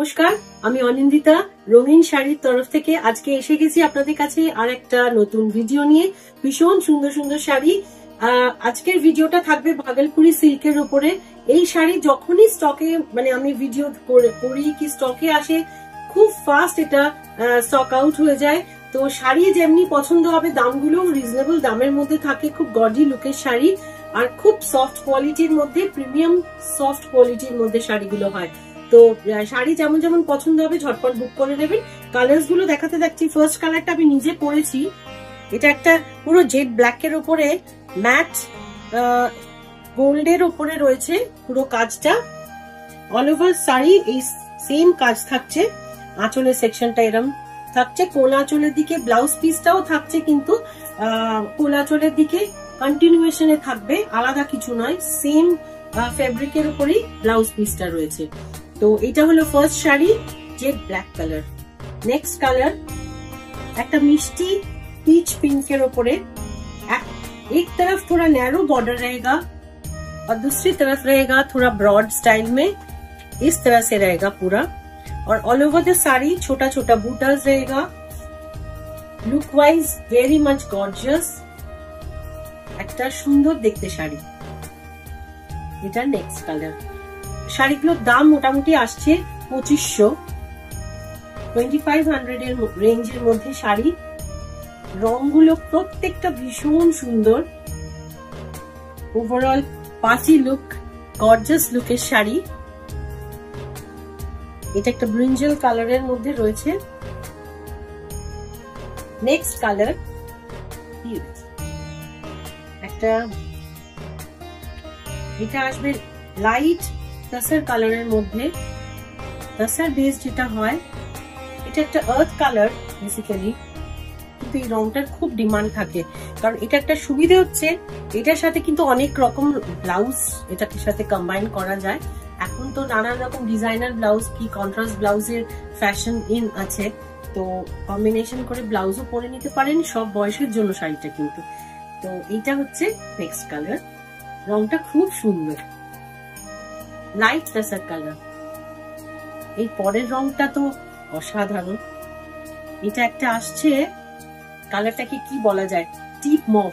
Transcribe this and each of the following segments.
নমস্কার, আমি অনিন্দিতা রঙিন শাড়ির তরফ থেকে আজকে এসে গেছি আপনাদের কাছে আর একটা নতুন ভিডিও নিয়ে। ভীষণ সুন্দর সুন্দর শাড়ি। আজকের ভিডিওটা থাকবে ভাগলপুরি সিল্কের উপরে। এই শাড়ি যখনই স্টকে মানে আমি ভিডিও করি কি স্টকে আসে খুব ফাস্ট এটা স্টক আউট হয়ে যায়। তো শাড়ি যেমনি পছন্দ হবে, দামগুলো রিজনেবল দামের মধ্যে থাকে, খুব গর্জি লুকের শাড়ি আর খুব সফট কোয়ালিটির মধ্যে, প্রিমিয়াম সফট কোয়ালিটির মধ্যে শাড়িগুলো হয়। তো শাড়ি যেমন যেমন পছন্দ হবে ঝটপট বুক করে নেবেন। কালার্স গুলো দেখাতে যাচ্ছি। ফার্স্ট কালারটা আমি নিজে পরেছি, এটা একটা পুরো জেড ব্ল্যাক এর উপরে ম্যাট গোল্ডের উপরে রয়েছে পুরো কাজটা। অল ওভার শাড়ি এই সেম কাজ থাকছে, আঁচলের সেকশনটা এরম থাকছে, কোলা আঁচলের দিকে ব্লাউজ পিসটাও থাকছে, কিন্তু কোলা আঁচলের দিকে কন্টিনিউয়েশনে থাকবে, আলাদা কিছু নয়, সেম ফেব্রিকের উপরেই ব্লাউজ পিসটা রয়েছে। তো এটা হলো first sari, jet black colour. Next colour একটা मिष्टी पीच पिंक के ऊपर, एक तरफ थोड़ा नैरो बॉर्डर रहेगा और दूसरी तरफ रहेगा थोड़ा ब्रॉड स्टाइल में, इस तरह से रहेगा पूरा। और ऑल ओवर द साड़ी छोटा छोटा बूटास रहेगा। Look wise very much gorgeous, একটা সুন্দর দেখতে শাড়ি। এটা নেক্সট কালার। শাড়িগুলোর দাম মোটামুটি আসছে 2500 এর রেঞ্জের মধ্যে শাড়ি। রংগুলো প্রত্যেকটা ভীষণ সুন্দর, ওভারঅল পার্টি লুক, গর্জিয়াস লুকের শাড়ি। এটা একটা ব্রিঞ্জল কালারের মধ্যে রয়েছে। নেক্সট কালার একটা, এটা আসবে লাইট তাসার কালারের মধ্যে। তাসার বেস যেটা হয়, এটা একটা আর্থ কালার বেসিক্যালি, কিন্তু এই রংটার খুব ডিমান্ড থাকে, কারণ এটা একটা সুবিধা হচ্ছে এটার সাথে কিন্তু অনেক রকম ব্লাউজ এটার সাথে কম্বাইন করা যায়। এখন তো নানান রকম ডিজাইনার ব্লাউজ কি কন্ট্রাস্ট ব্লাউজের ফ্যাশন ইন আছে, তো কম্বিনেশন করে ব্লাউজও পরে নিতে পারেন সব বয়সের জন্য শাড়িটা কিন্তু। তো এইটা হচ্ছে নেক্সট কালার, রংটা খুব সুন্দর, লাইট তাসার কালার। এই পরের রংটা তো অসাধারণ। এটা একটা আসছে, কালারটাকে কি বলা যায়, ডিপ মভ,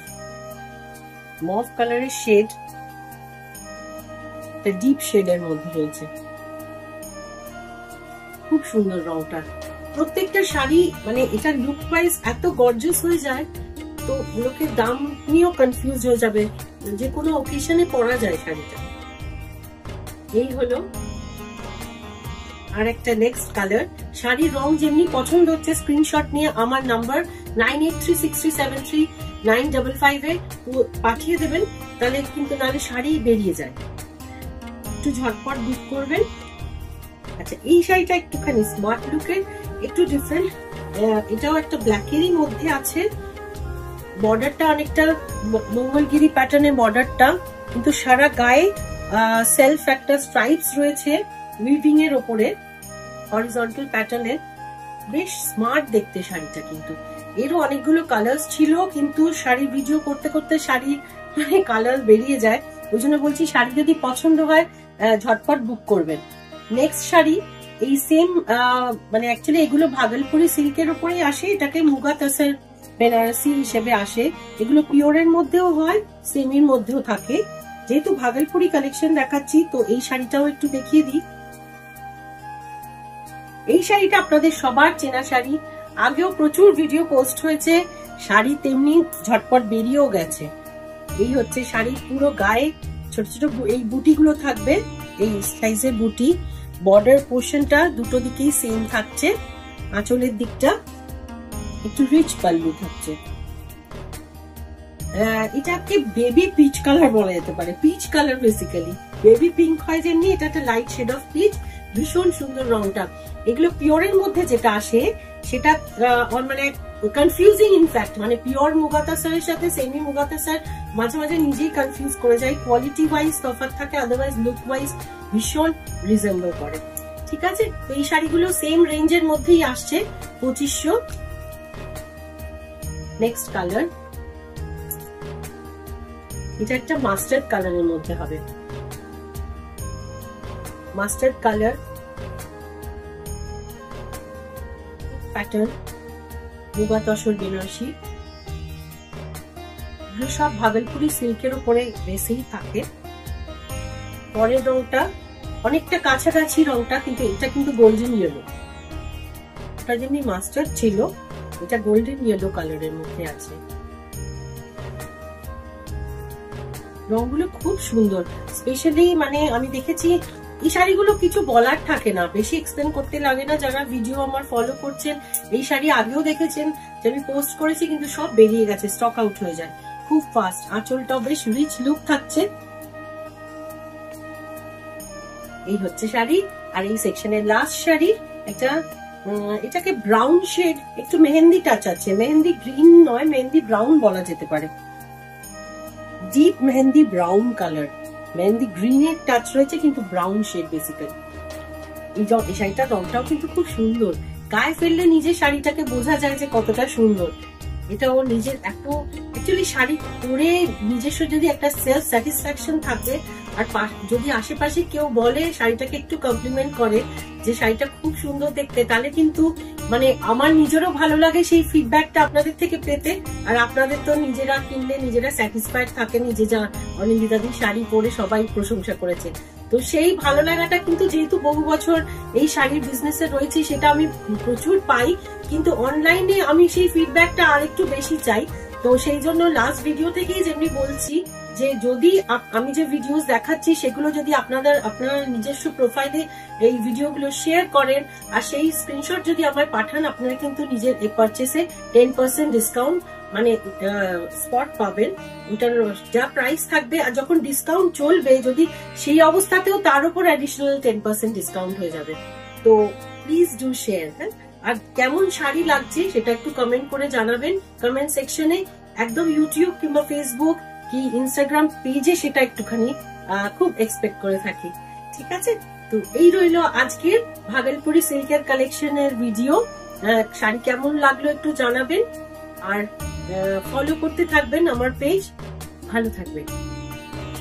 মভ কালারের শেড, ডিপ শেডের মধ্যে রয়েছে, খুব সুন্দর রংটা। প্রত্যেকটা শাড়ি মানে এটা লুক ওয়াইজ এত গর্জিয়াস হয়ে যায়, তো লোকের দাম নিয়েও কনফিউজ হয়ে যাবে, যে কোনো অকেশনে পরা যায় শাড়িটা। এই হলো আর একটা নেক্সট কালার। শাড়ির রং যেমনি পছন্দ হচ্ছে স্ক্রিনশট নিয়ে আমার নাম্বার 9836373955 এ পাঠিয়ে দেবেন, তাহলে কিন্তু নালে শাড়ি বেরিয়ে যায়। একটু ঝটপট বুক করবেন। আচ্ছা, এই শাড়িটা একটুখানি স্মার্ট লুকের, একটু ডিফারেন্ট। এটাও একটা ব্ল্যাকেরই মধ্যে আছে, বর্ডারটা অনেকটা মঙ্গলগিরি প্যাটার্নের বর্ডারটা, কিন্তু সারা গায়ে সেলফ একটা স্ট্রাইপস রয়েছে উইভিং এর ওপরে, হরিজন্টাল প্যাটার্নের। বেশ স্মার্ট দেখতে শাড়িটা, কিন্তু এরও অনেকগুলো কালার্স ছিল, কিন্তু শাড়ি ভিডিও করতে করতে শাড়ি মানে কালার বেরিয়ে যায়। ওই জন্য বলছি শাড়ি যদি পছন্দ হয় ঝটপট বুক করবেন। নেক্সট শাড়ি এই সেম মানে অ্যাকচুয়ালি এগুলো ভাগলপুরি সিল্কের উপরেই আসে, এটাকে মুগা তাসার বেনারসি হিসেবে আসে। এগুলো পিওরের মধ্যেও হয়, সেমির মধ্যেও থাকে। যেহেতু ভাগলপুরি কালেকশন দেখাচ্ছি, তো এই শাড়িটাও একটু দেখিয়ে দিই। এই শাড়িটা আপনাদের সবার চেনা শাড়ি, আগেও প্রচুর ভিডিও পোস্ট হয়েছে, শাড়ি তেমনি ঝটপট বেরিয়েও গেছে। এই হচ্ছে শাড়ি, পুরো গায়ে ছোট ছোট এই বুটিগুলো থাকবে, এই সাইজের বুটি। বর্ডার পোর্শনটা দুটো দিকেই সেম থাকছে, আঁচলের দিকটা একটু রিচ পাল্লু থাকছে। এটাকে বেবি পিচ কালার বলা যেতে পারে, peach colour basically, baby pink হয় যেমনি, এটা একটা লাইট শেড অফ পিচ। ভীষণ সুন্দর রংটা। এগুলো পিওরের মধ্যে যেটা আসে সেটা মানে কনফিউজিং ইনফ্যাক্ট, মানে পিওর মুগা তাসারের সাথে সেমি মুগা তাসার মাঝে মাঝে নিজেই কনফিউজ করে যায়। কোয়ালিটি ওয়াইজ তফাৎ থাকে, আদারওয়াইজ লুক ওয়াইজ ভীষণ রিজেম্বল করে। ঠিক আছে, তো এই শাড়িগুলো সেম রেঞ্জের মধ্যেই আসছে, 2500। নেক্সট কালার, এটা একটা মাস্টার্ড কালারের মধ্যে হবে, mustard colour. Pattern, Muga Tussar Benarasi, এগুলো সব ভাগলপুরি সিল্কের উপরে বেসেই থাকে। পরের রংটা অনেকটা কাছাকাছি রংটা, কিন্তু এটা কিন্তু গোল্ডেন ইয়েলো, এটা যেমনি মাস্টার্ড ছিল, এটা গোল্ডেন ইয়েলো কালারের মধ্যে আছে। রংগুলো খুব সুন্দর, স্পেশালি মানে আমি দেখেছি এই শাড়িগুলো কিছু বলার থাকে না, বেশি এক্সপ্লেন করতে লাগে না। যারা ভিডিও আমার ফলো করছেন, এই শাড়ি আগেও দেখেছেন যে আমি পোস্ট করেছি, কিন্তু সব বেরিয়ে গেছে, স্টক আউট হয়ে যায় খুব ফাস্ট। আঁচলটাও বেশ রিচ লুক থাকছে। এই হচ্ছে শাড়ি। আর এই সেকশনের লাস্ট শাড়ি, একটা এটাকে ব্রাউন শেড, একটু মেহেন্দি টাচ আছে, মেহেন্দি গ্রিন নয়, মেহেন্দি ব্রাউন বলা যেতে পারে, deep mehendi brown colour, mehendi গ্রিনের টাচ রয়েছে কিন্তু ব্রাউন শেড বেসিক্যালি। এই শাড়িটার রংটাও কিন্তু খুব সুন্দর, গায়ে ফেললে নিজের শাড়িটাকে বোঝা যায় যে কতটা সুন্দর। এটা ওর নিজের এত অ্যাকচুয়ালি শাড়ি পরে নিজস্ব যদি একটা সেলফ স্যাটিসফ্যাকশন থাকে, আর যদি আশেপাশে কেউ বলে শাড়িটাকে একটু কমপ্লিমেন্ট করে যে শাড়িটা খুব সুন্দর দেখতে, তাহলে কিন্তু মানে আমার নিজেরও ভালো লাগে সেই ফিডব্যাকটা আপনাদের থেকে পেতে। আর আপনাদের তো নিজেরা কিনলে নিজেরা স্যাটিসফাইড থাকে, নিজে যা অনিন্দিতাদি শাড়ি পরে সবাই প্রশংসা করেছে, তো সেই ভালো লাগাটা কিন্তু যেহেতু বহু বছর এই শাড়ির বিজনেসে রয়েছে, সেটা আমি প্রচুর পাই, কিন্তু অনলাইনে আমি সেই ফিডব্যাকটা আর একটু বেশি চাই। তো সেই জন্য লাস্ট ভিডিও থেকেই যেমনি বলছি যে যদি আমি যে ভিডিওস দেখাচ্ছি সেগুলো যদি আপনার নিজস্ব প্রোফাইলে এই ভিডিওগুলো শেয়ার করেন আর সেই স্ক্রিনশট যদি আমায় পাঠান, আপনারা কিন্তু নিজের পারচেসে 10% ডিসকাউন্ট মানে স্পট পাবেন। ওটার যা প্রাইস থাকবে, আর যখন ডিসকাউন্ট চলবে যদি সেই অবস্থাতেও তার উপর অ্যাডিশনাল 10% ডিসকাউন্ট হয়ে যাবে। তো প্লিজ ডু শেয়ার। হ্যাঁ, আর কেমন শাড়ি লাগছে সেটা একটু কমেন্ট করে জানাবেন কমেন্ট সেকশনে। একদম ইউটিউব কিংবা ফেসবুক কি ইনস্টাগ্রাম পেজে সেটা একটুখানি খুব এক্সপেক্ট করে থাকি। ঠিক আছে, তো এই রইলো আজকের ভাগলপুরি সিল্কের কালেকশনের ভিডিও। শাড়ি কেমন লাগলো একটু জানাবেন, আর ফলো করতে থাকবেন আমার পেজ। ভালো থাকবেন।